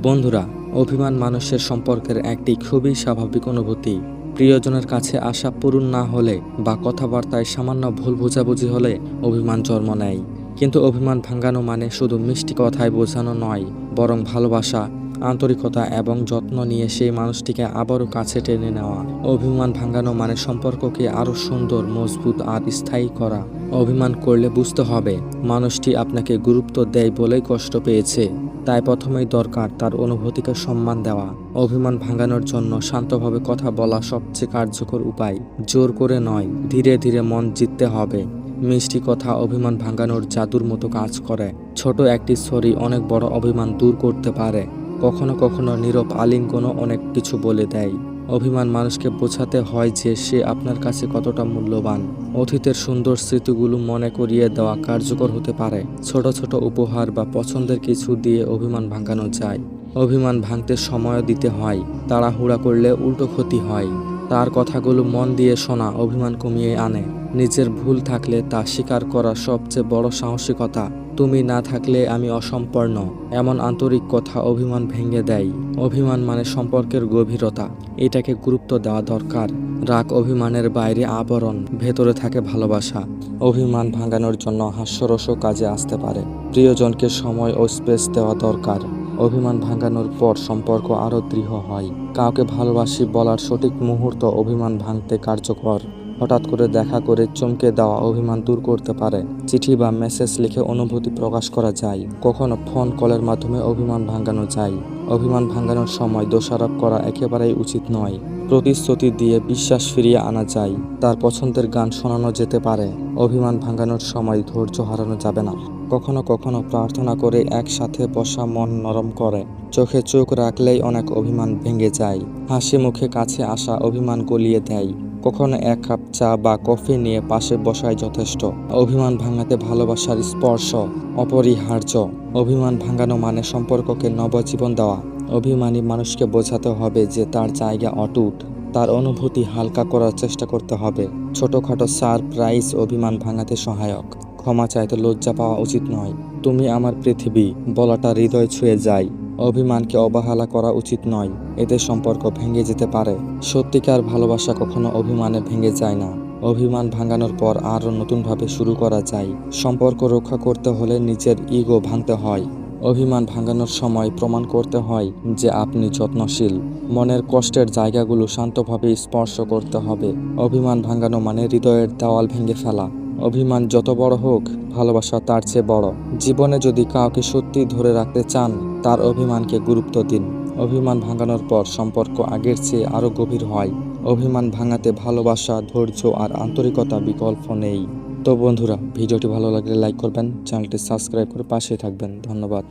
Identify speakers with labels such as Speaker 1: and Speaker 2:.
Speaker 1: বন্ধুরা, অভিমান মানুষের সম্পর্কের একটি খুবই স্বাভাবিক অনুভূতি। প্রিয়জনের কাছে আশা পূরণ না হলে বা কথাবার্তায় সামান্য ভুল বোঝাবুঝি হলে অভিমান জন্ম নেয়। কিন্তু অভিমান ভাঙানো মানে শুধু মিষ্টি কথায় বোঝানো নয়, বরং ভালোবাসা, আন্তরিকতা এবং যত্ন নিয়ে সেই মানুষটিকে আবারও কাছে টেনে নেওয়া। অভিমান ভাঙানো মানে সম্পর্ককে আরও সুন্দর, মজবুত আর স্থায়ী করা। অভিমান করলে বুঝতে হবে মানুষটি আপনাকে গুরুত্ব দেয় বলেই কষ্ট পেয়েছে। তাই প্রথমেই দরকার তার অনুভূতিকে সম্মান দেওয়া। অভিমান ভাঙানোর জন্য শান্তভাবে কথা বলা সবচেয়ে কার্যকর উপায়। জোর করে নয়, ধীরে ধীরে মন জিততে হবে। মিষ্টি কথা অভিমান ভাঙানোর জাদুর মতো কাজ করে। ছোট একটি সরি অনেক বড় অভিমান দূর করতে পারে। কখনো কখনো নীরব আলিঙ্গনও অনেক কিছু বলে দেয়। অভিমান মানুষকে বোঝাতে হয় যে সে আপনার কাছে কতটা মূল্যবান। অতীতের সুন্দর স্মৃতিগুলো মনে করিয়ে দেওয়া কার্যকর হতে পারে। ছোট ছোট উপহার বা পছন্দের কিছু দিয়ে অভিমান ভাঙানো যায়। অভিমান ভাঙতে সময় দিতে হয়, তাড়াহুড়া করলে উল্টো ক্ষতি হয়। তার কথাগুলো মন দিয়ে শোনা অভিমান কমিয়ে আনে। নিজের ভুল থাকলে তা স্বীকার করা সবচেয়ে বড় সাহসিকতা। তুমি না থাকলে আমি অসম্পূর্ণ, এমন আন্তরিক কথা অভিমান ভেঙে দেয়। অভিমান মানে সম্পর্কের গভীরতা, এটাকে গুরুত্ব দেওয়া দরকার। রাগ অভিমানের বাইরে আবরণ, ভেতরে থাকে ভালোবাসা। অভিমান ভাঙানোর জন্য হাস্যরসও কাজে আসতে পারে। প্রিয়জনকে সময় ও স্পেস দেওয়া দরকার। অভিমান ভাঙানোর পর সম্পর্ক আরও দৃঢ় হয়। কাউকে ভালোবাসি বলার সঠিক মুহূর্ত অভিমান ভাঙতে কার্যকর। হঠাৎ করে দেখা করে চমকে দেওয়া অভিমান দূর করতে পারে। চিঠি বা মেসেজ লিখে অনুভূতি প্রকাশ করা যায়। কখনো ফোন কলের মাধ্যমে অভিমান ভাঙানো যায়। অভিমান ভাঙানোর সময় দোষারোপ করা একেবারেই উচিত নয়। প্রতিশ্রুতি দিয়ে বিশ্বাস ফিরিয়ে আনা যায়। তার পছন্দের গান শোনানো যেতে পারে। অভিমান ভাঙানোর সময় ধৈর্য হারানো যাবে না। কখনো কখনো প্রার্থনা করে একসাথে বসা মন নরম করে। চোখে চোখ রাখলেই অনেক অভিমান ভেঙে যায়। হাসি মুখে কাছে আসা অভিমান গলিয়ে দেয়। কখনো এক কাপ চা বা কফি নিয়ে পাশে বসাই যথেষ্ট। অভিমান ভাঙাতে ভালোবাসার স্পর্শ অপরিহার্য। অভিমান ভাঙানো মানে সম্পর্ককে নবজীবন দেওয়া। অভিমানী মানুষকে বোঝাতে হবে যে তার জায়গা অটুট। তার অনুভূতি হালকা করার চেষ্টা করতে হবে। ছোটখাটো সারপ্রাইজ অভিমান ভাঙাতে সহায়ক। ক্ষমা চাইতে লজ্জা পাওয়া উচিত নয়। তুমি আমার পৃথিবী বলাটা হৃদয় ছুঁয়ে যায়। অভিমানকে অবহেলা করা উচিত নয়, এতে সম্পর্ক ভেঙে যেতে পারে। সত্যিকার ভালোবাসা কখনো অভিমানে ভেঙে যায় না। অভিমান ভাঙানোর পর আরও নতুনভাবে শুরু করা যায়। সম্পর্ক রক্ষা করতে হলে নিজের ইগো ভাঙতে হয়। অভিমান ভাঙানোর সময় প্রমাণ করতে হয় যে আপনি যত্নশীল। মনের কষ্টের জায়গাগুলো শান্তভাবে স্পর্শ করতে হবে। অভিমান ভাঙানো মানে হৃদয়ের দেওয়াল ভেঙে ফেলা। অভিমান যত বড় হোক, ভালোবাসা তার চেয়ে বড়। জীবনে যদি কাউকে সত্যি ধরে রাখতে চান, তার অভিমানকে গুরুত্ব দিন। অভিমান ভাঙানোর পর সম্পর্ক আগের চেয়ে আরও গভীর হয়। অভিমান ভাঙাতে ভালোবাসা, ধৈর্য আর আন্তরিকতা বিকল্প নেই। তো বন্ধুরা, ভিডিওটি ভালো লাগলে লাইক করবেন, চ্যানেলটি সাবস্ক্রাইব করে পাশে থাকবেন। ধন্যবাদ।